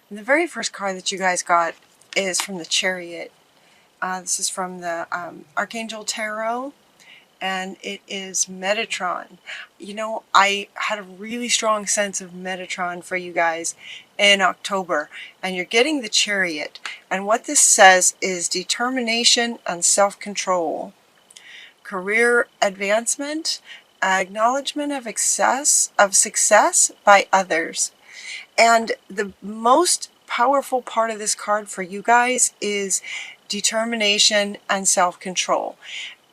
And the very first card that you guys got is from the Chariot. This is from the Archangel Tarot, and it is Metatron. You know, I had a really strong sense of Metatron for you guys in October, and you're getting the Chariot. And what this says is determination and self-control, career advancement, acknowledgement of success by others. And the most powerful part of this card for you guys is determination and self-control.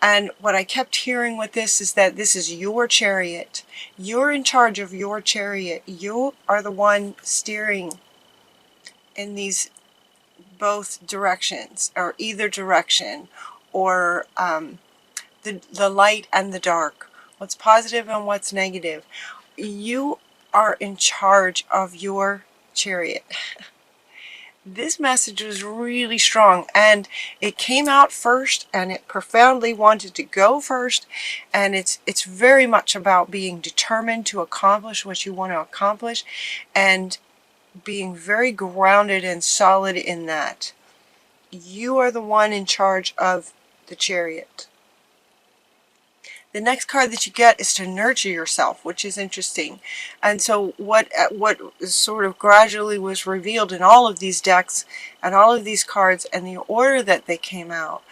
And what I kept hearing with this is that this is your chariot. You're in charge of your chariot. You are the one steering in these both directions, or either direction, or the light and the dark, what's positive and what's negative. You are in charge of your chariot. This message was really strong, and it came out first, and it profoundly wanted to go first, and it's very much about being determined to accomplish what you want to accomplish, and being very grounded and solid in that. You are the one in charge of the chariot. The next card that you get is to nurture yourself, which is interesting. And so what sort of gradually was revealed in all of these decks and all of these cards and the order that they came out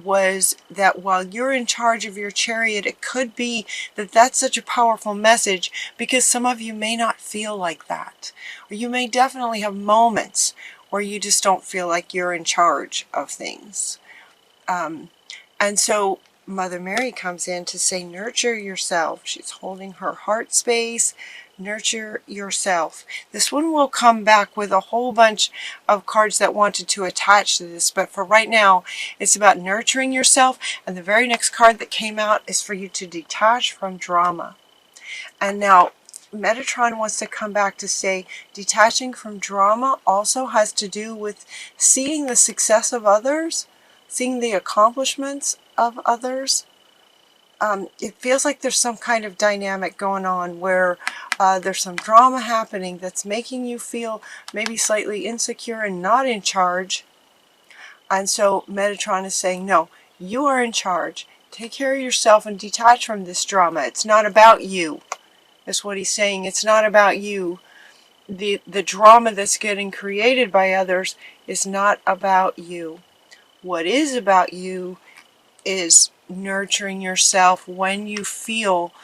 was that while you're in charge of your chariot, it could be that that's such a powerful message because some of you may not feel like that. Or you may definitely have moments where you just don't feel like you're in charge of things. And so Mother Mary comes in to say, nurture yourself. She's holding her heart space. Nurture yourself. This one will come back with a whole bunch of cards that wanted to attach to this, but for right now, it's about nurturing yourself. And the very next card that came out is for you to detach from drama. And now, Metatron wants to come back to say detaching from drama also has to do with seeing the success of others, seeing the accomplishments of others. It feels like there's some kind of dynamic going on where there's some drama happening that's making you feel maybe slightly insecure and not in charge. And so Metatron is saying, no, you are in charge. Take care of yourself and detach from this drama. It's not about you. That's what he's saying. It's not about you. The drama that's getting created by others is not about you. What is about you is nurturing yourself when you feel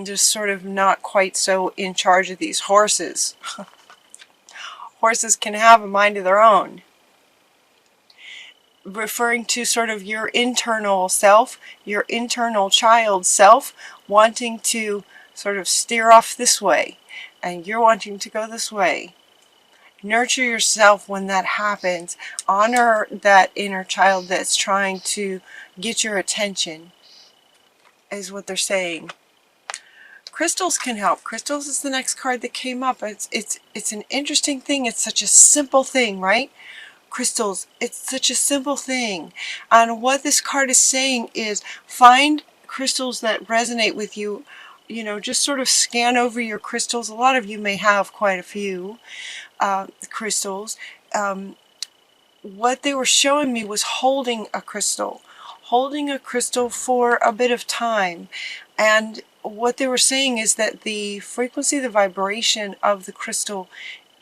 just sort of not quite so in charge of these horses. Horses can have a mind of their own. Referring to sort of your internal self, your internal child self, wanting to sort of steer off this way, and you're wanting to go this way. Nurture yourself when that happens. Honor that inner child that's trying to get your attention, is what they're saying. Crystals can help. Crystals is the next card that came up. It's an interesting thing. It's such a simple thing, right? Crystals, it's such a simple thing. And what this card is saying is find crystals that resonate with you. You know, just sort of scan over your crystals. A lot of you may have quite a few crystals. What they were showing me was holding a crystal for a bit of time. And what they were saying is that the frequency, the vibration of the crystal,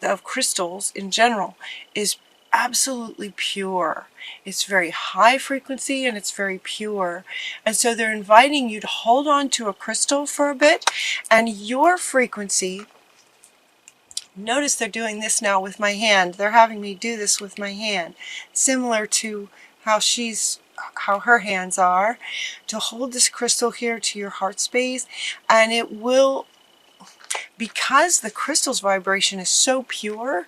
of crystals in general, is absolutely pure. It's very high frequency and it's very pure. And so they're inviting you to hold on to a crystal for a bit, and your frequency, notice they're doing this now with my hand. They're having me do this with my hand, similar to how her hands are, to hold this crystal here to your heart space. And it will, because the crystal's vibration is so pure,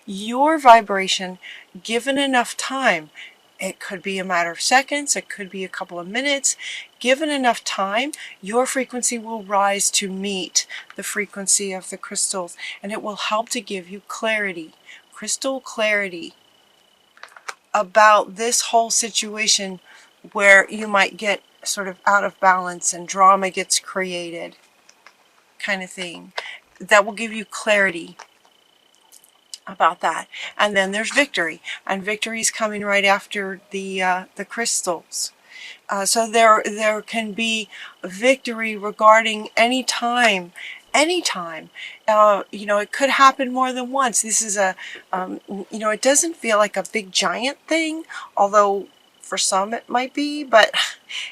your vibration, given enough time, it could be a matter of seconds, it could be a couple of minutes, given enough time, your frequency will rise to meet the frequency of the crystals, and it will help to give you clarity, crystal clarity, about this whole situation where you might get sort of out of balance and drama gets created, kind of thing. That will give you clarity. about that. And then there's victory, and victory's coming right after the crystals. So there can be victory regarding any time. It could happen more than once. This is it doesn't feel like a big giant thing, although for some it might be, but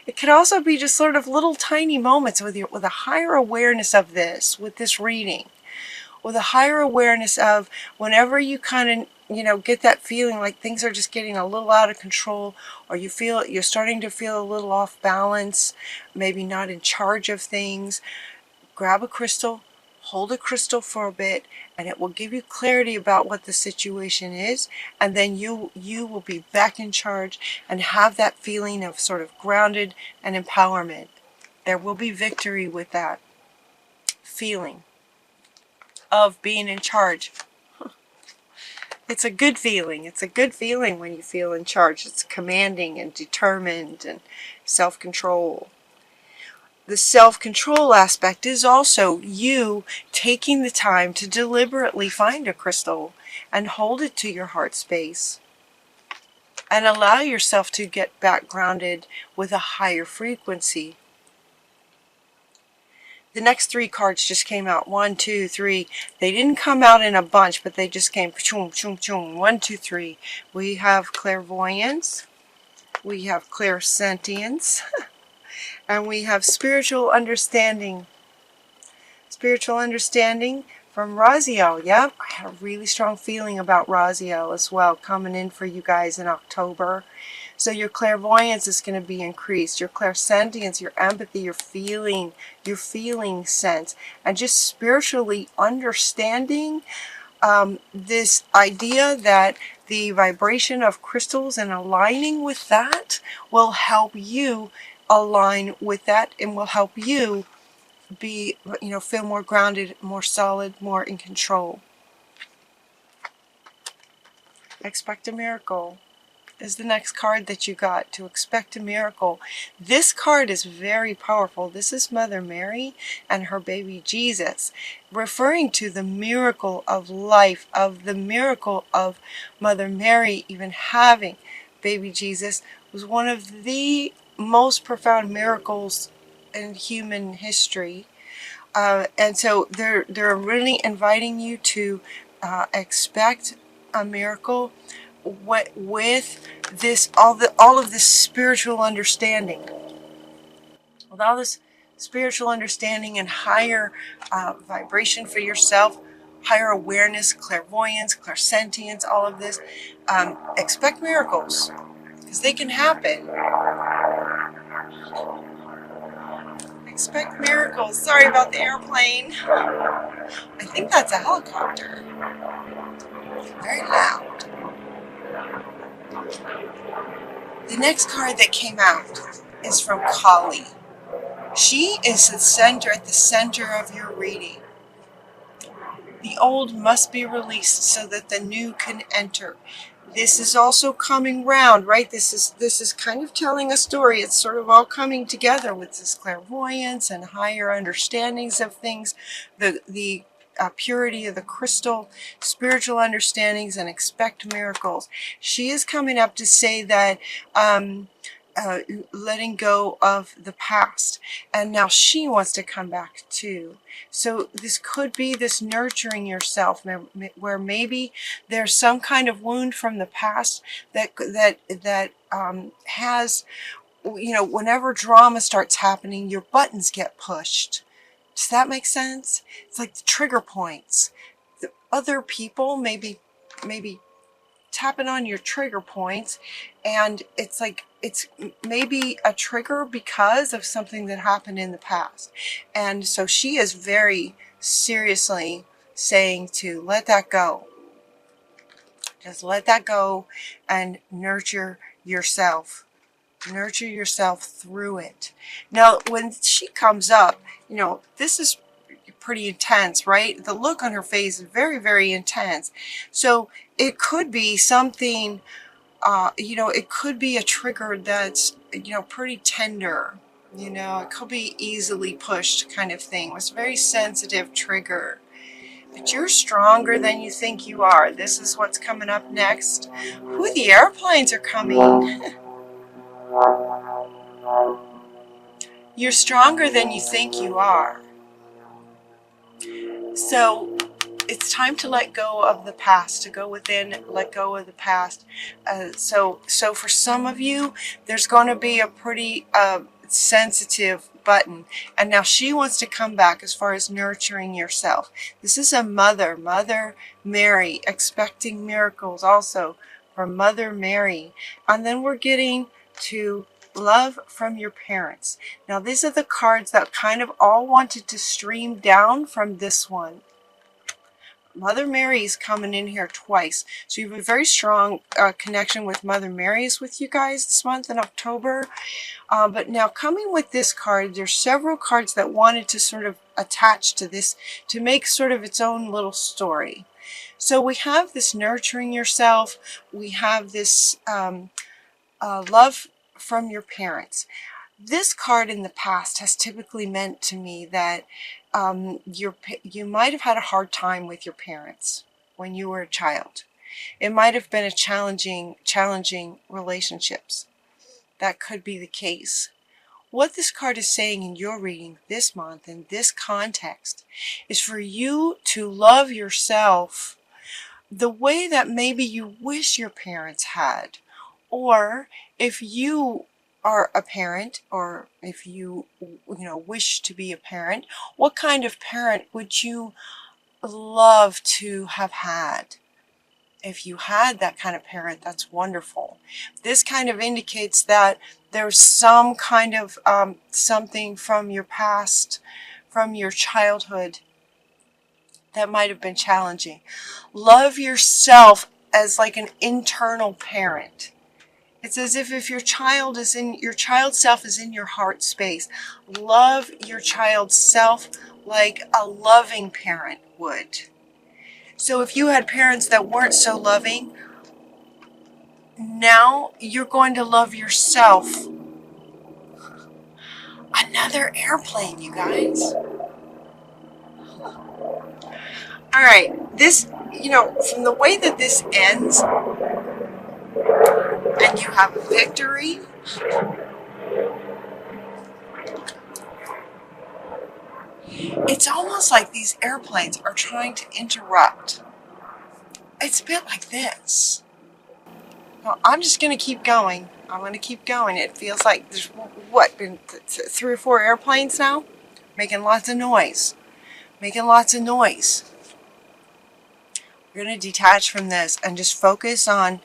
it could also be just sort of little tiny moments with a higher awareness of this, with this reading, with a higher awareness of whenever you kind of get that feeling like things are just getting a little out of control, or you're starting to feel a little off balance, maybe not in charge of things. Grab a crystal, hold a crystal for a bit, and it will give you clarity about what the situation is, and then you will be back in charge and have that feeling of sort of grounded and empowerment. There will be victory with that feeling of being in charge. It's a good feeling. It's a good feeling when you feel in charge. It's commanding and determined and self-control. The self-control aspect is also you taking the time to deliberately find a crystal and hold it to your heart space and allow yourself to get back grounded with a higher frequency. The next three cards just came out. 1, 2, 3. They didn't come out in a bunch, but they just came. Choom, choom, choom. 1, 2, 3. We have clairvoyance. We have clairsentience. And we have spiritual understanding. Spiritual understanding from Raziel. Yep, I had a really strong feeling about Raziel as well coming in for you guys in October. So your clairvoyance is going to be increased. Your clairsentience, your empathy, your feeling sense, and just spiritually understanding this idea that the vibration of crystals and aligning with that will help you align with that and will help you be, feel more grounded, more solid, more in control. Expect a miracle is the next card that you got, to expect a miracle. This card is very powerful. This is Mother Mary and her baby Jesus, referring to the miracle of life, of the miracle of Mother Mary even having baby Jesus was one of the most profound miracles in human history. And so they're really inviting you to expect a miracle with this all of this spiritual understanding. With all this spiritual understanding and higher vibration for yourself, higher awareness, clairvoyance, clairsentience, all of this, expect miracles because they can happen. Expect miracles. Sorry about the airplane. I think that's a helicopter. Very loud. The next card that came out is from Kali. She is at the center of your reading. The old must be released so that the new can enter. This is also coming round, right? This is kind of telling a story. It's sort of all coming together with this clairvoyance and higher understandings of things, the purity of the crystal, spiritual understandings, and expect miracles. She is coming up to say that letting go of the past, and now she wants to come back too. So this could be this nurturing yourself, where maybe there's some kind of wound from the past that has, whenever drama starts happening, your buttons get pushed. Does that make sense? It's like the trigger points. The other people maybe tapping on your trigger points, and it's like it's maybe a trigger because of something that happened in the past. And so she is very seriously saying to let that go. Just let that go and nurture yourself. Nurture yourself through it. Now, when she comes up, this is pretty intense, right? The look on her face is very, very intense. So it could be something, it could be a trigger that's, pretty tender. It could be easily pushed kind of thing. It's a very sensitive trigger. but you're stronger than you think you are. This is what's coming up next. Ooh, the airplanes are coming. You're stronger than you think you are. So it's time to let go of the past, to go within, let go of the past. So for some of you, there's going to be a pretty sensitive button. And now she wants to come back as far as nurturing yourself. This is a Mother Mary, expecting miracles also from Mother Mary. And then we're getting to love from your parents. Now these are the cards that kind of all wanted to stream down from this one. Mother Mary is coming in here twice. So you have a very strong connection with Mother Mary's with you guys this month in October. But now coming with this card, there's several cards that wanted to sort of attach to this to make sort of its own little story. So we have this nurturing yourself. We have this love from your parents. This card in the past has typically meant to me that you might have had a hard time with your parents when you were a child. It might have been a challenging relationships. That could be the case. What this card is saying in your reading this month in this context is for you to love yourself the way that maybe you wish your parents had. Or if you are a parent, or if you wish to be a parent, what kind of parent would you love to have had? If you had that kind of parent, that's wonderful. This kind of indicates that there's some kind of something from your past, from your childhood, that might have been challenging. Love yourself as like an internal parent. It's as if your child self is in your heart space. Love your child's self like a loving parent would. So if you had parents that weren't so loving, now you're going to love yourself. Another airplane, you guys. All right, this, from the way that this ends, and you have a victory, it's almost like these airplanes are trying to interrupt. It's a bit like this. Well, I'm just going to keep going. I'm going to keep going. It feels like there's, been 3 or 4 airplanes now? Making lots of noise. Making lots of noise. We're going to detach from this and just focus on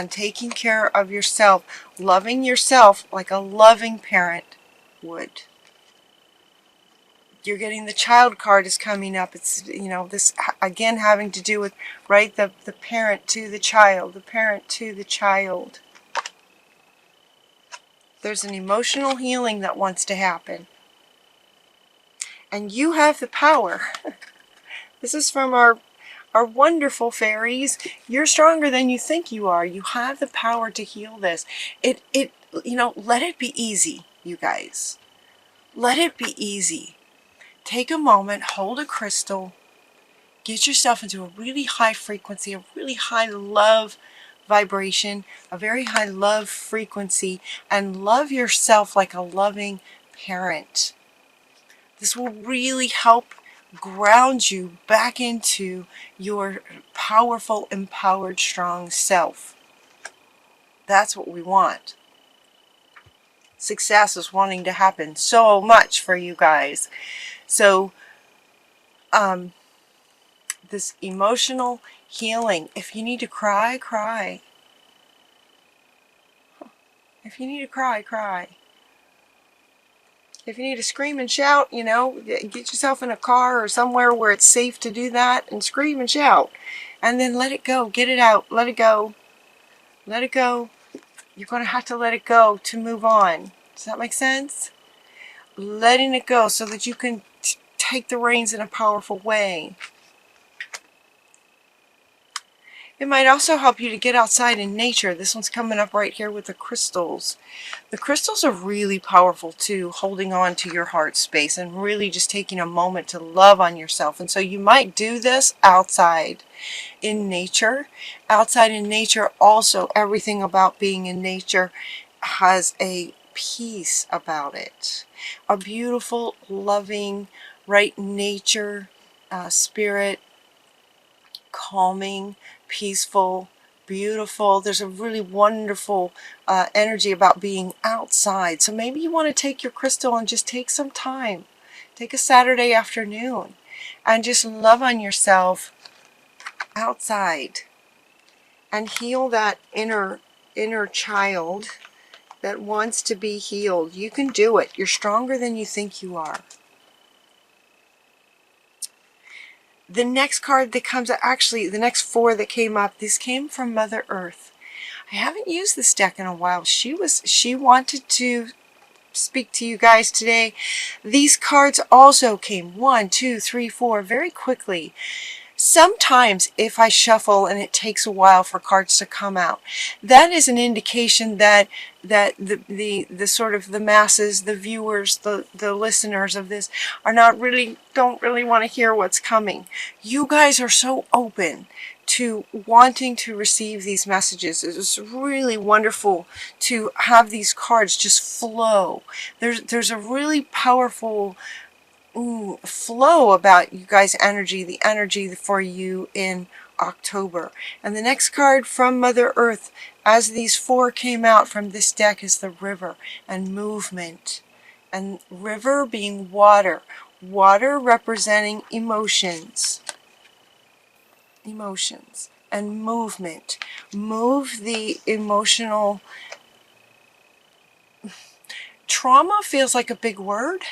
taking care of yourself, loving yourself like a loving parent would. You're getting the child card is coming up. It's, this again having to do with, right, the parent to the child, the parent to the child. There's an emotional healing that wants to happen. And you have the power. This is from our wonderful fairies. You're stronger than you think you are. You have the power to heal this. Let it be easy, you guys. Let it be easy. Take a moment, hold a crystal, get yourself into a really high frequency, a really high love vibration, a very high love frequency, and love yourself like a loving parent. This will really help ground you back into your powerful, empowered, strong self. That's what we want. Success is wanting to happen so much for you guys. So, this emotional healing, if you need to cry, cry. If you need to cry, cry. If you need to scream and shout, get yourself in a car or somewhere where it's safe to do that and scream and shout. And then let it go. Get it out. Let it go. Let it go. You're going to have to let it go to move on. Does that make sense? Letting it go so that you can take the reins in a powerful way. It might also help you to get outside in nature. This one's coming up right here with the crystals. The crystals are really powerful too, holding on to your heart space and really just taking a moment to love on yourself. And so you might do this outside in nature. Outside in nature, also everything about being in nature has a peace about it. A beautiful, loving, right nature, spirit, calming, peaceful, beautiful. There's a really wonderful energy about being outside. So maybe you want to take your crystal and just take some time. Take a Saturday afternoon and just love on yourself outside and heal that inner child that wants to be healed. You can do it. You're stronger than you think you are. The next card that comes, actually the next 4 that came up, this came from Mother Earth. I haven't used this deck in a while. She wanted to speak to you guys today. These cards also came 1, 2, 3, 4 very quickly. Sometimes if I shuffle and it takes a while for cards to come out, that is an indication that the sort of the masses, the viewers, the listeners of this don't really want to hear what's coming. You guys are so open to wanting to receive these messages. It's really wonderful to have these cards just flow. There's a really powerful flow about you guys' energy, the energy for you in October. And the next card from Mother Earth, as these 4 came out from this deck, is the river and movement. And river being water. Water representing emotions. Emotions. And movement. Move the emotional. Trauma feels like a big word.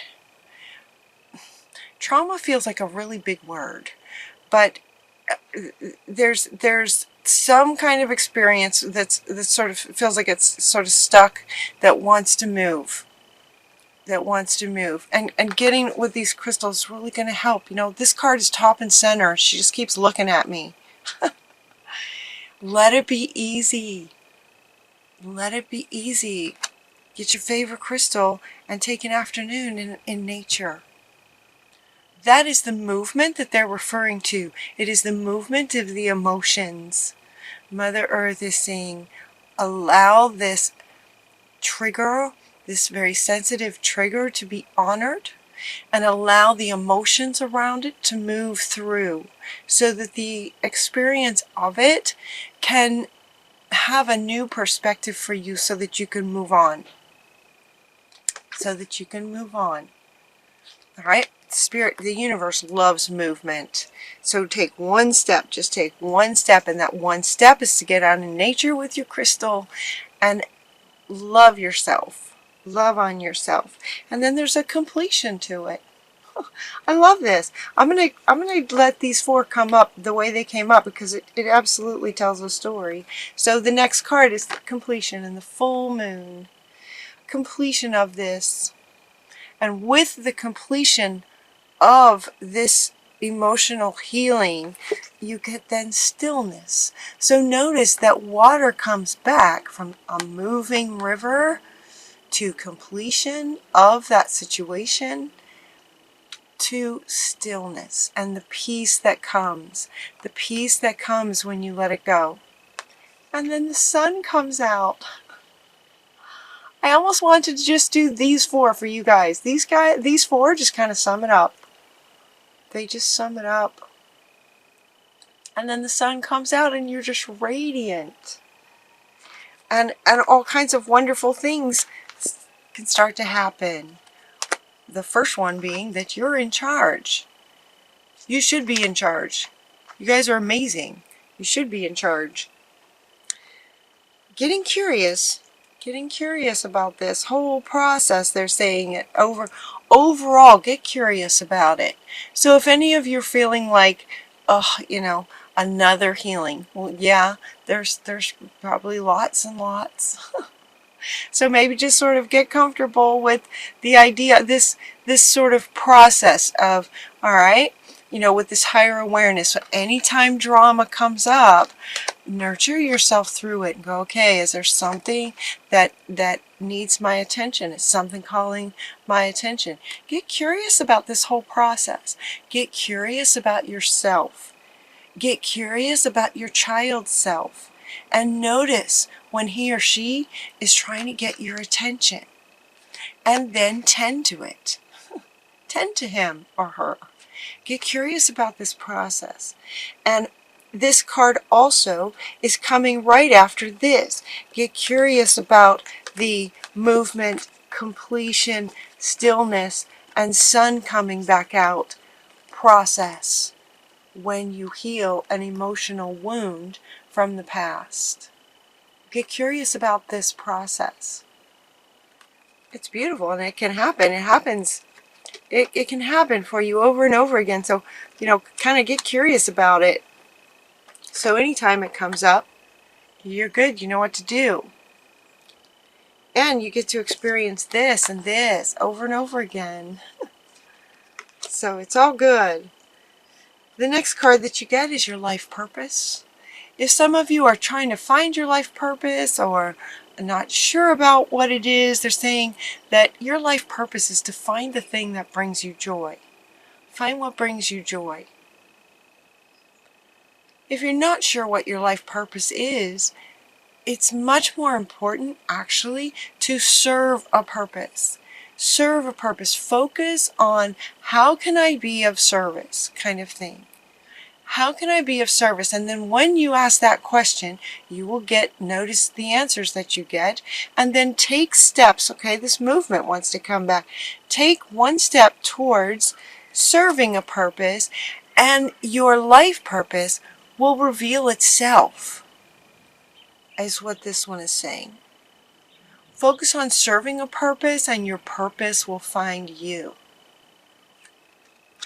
Trauma feels like a really big word, but there's some kind of experience that sort of feels like it's sort of stuck, that wants to move, and getting with these crystals is really going to help. You know, this card is top and center. She just keeps looking at me. Let it be easy. Let it be easy. Get your favorite crystal and take an afternoon in nature. That is the movement that they're referring to. It is the movement of the emotions. Mother Earth is saying, allow this trigger, this very sensitive trigger, to be honored, and allow the emotions around it to move through, so that the experience of it can have a new perspective for you, so that you can move on. So that you can move on. All right? Spirit, the universe loves movement. So take one step, just take one step, and that one step is to get out in nature with your crystal and love yourself. Love on yourself. And then there's a completion to it. I love this. I'm gonna let these 4 come up the way they came up, because it absolutely tells a story. So the next card is the completion and the full moon. Completion of this. And with the completion of this emotional healing, you get then stillness. So notice that water comes back from a moving river to completion of that situation, to stillness and the peace that comes. The peace that comes when you let it go. And then the sun comes out. I almost wanted to just do these 4 for you guys. These 4 just kind of sum it up. They just sum it up. And then the sun comes out and you're just radiant. And all kinds of wonderful things can start to happen. The first one being that you're in charge. You should be in charge. You guys are amazing. You should be in charge. Getting curious about this whole process. They're saying it overall, get curious about it. So if any of you are feeling like, oh, you know, another healing, well, yeah, there's probably lots and lots. So maybe just sort of get comfortable with the idea, this sort of process of, all right, you know, with this higher awareness. So anytime drama comes up, nurture yourself through it and go, okay, is there something that needs my attention? Is something calling my attention? Get curious about this whole process. Get curious about yourself. Get curious about your child's self. And notice when he or she is trying to get your attention. And then tend to it. Tend to him or her. Get curious about this process. And this card also is coming right after this. Get curious about the movement, completion, stillness, and sun coming back out process when you heal an emotional wound from the past. Get curious about this process. It's beautiful and it can happen. It happens. It can happen for you over and over again. So, kind of get curious about it. So anytime it comes up, you're good. You know what to do. And you get to experience this and this over and over again. So it's all good. The next card that you get is your life purpose. If some of you are trying to find your life purpose or not sure about what it is, they're saying that your life purpose is to find the thing that brings you joy. Find what brings you joy. If you're not sure what your life purpose is, it's much more important, actually, to serve a purpose. Serve a purpose. Focus on how can I be of service kind of thing. How can I be of service? And then when you ask that question, you will notice the answers that you get, and then take steps. Okay, this movement wants to come back. Take one step towards serving a purpose, and your life purpose will reveal itself, is what this one is saying. Focus on serving a purpose, and your purpose will find you.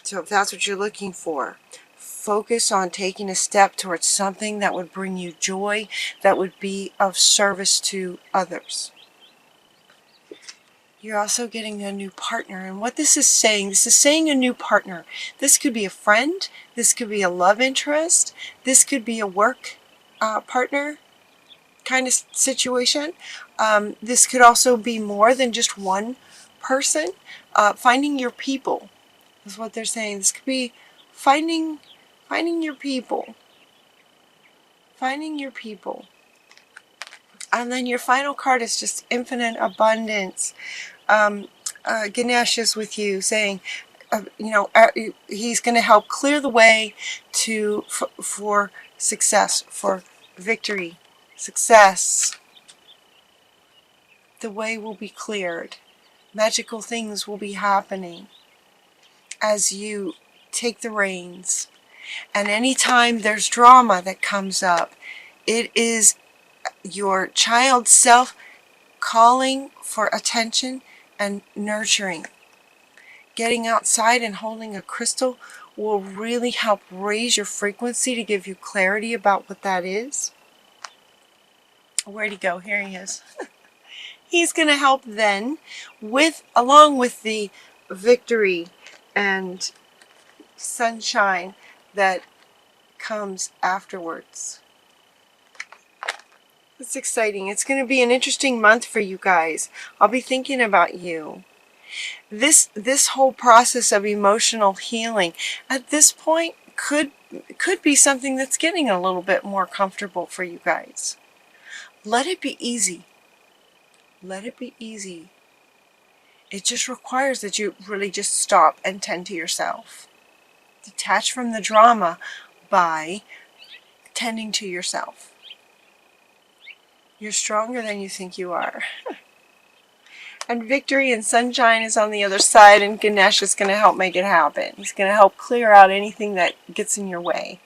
So if that's what you're looking for, focus on taking a step towards something that would bring you joy, that would be of service to others. You're also getting a new partner. And what this is saying a new partner. This could be a friend. This could be a love interest. This could be a work partner kind of situation. This could also be more than just one person. Finding your people is what they're saying. This could be finding your people. Finding your people. And then your final card is just infinite abundance. Ganesh is with you saying, he's going to help clear the way for success, for victory, success. The way will be cleared. Magical things will be happening as you take the reins. And anytime there's drama that comes up, it is your child self calling for attention and nurturing. Getting outside and holding a crystal will really help raise your frequency to give you clarity about what that is. Where'd he go? Here he is. He's going to help then, along with the victory and sunshine that comes afterwards. It's exciting. It's going to be an interesting month for you guys. I'll be thinking about you. This whole process of emotional healing at this point could be something that's getting a little bit more comfortable for you guys. Let it be easy. Let it be easy. It just requires that you really just stop and tend to yourself. Detach from the drama by tending to yourself. You're stronger than you think you are. And victory and sunshine is on the other side, and Ganesh is going to help make it happen. He's going to help clear out anything that gets in your way.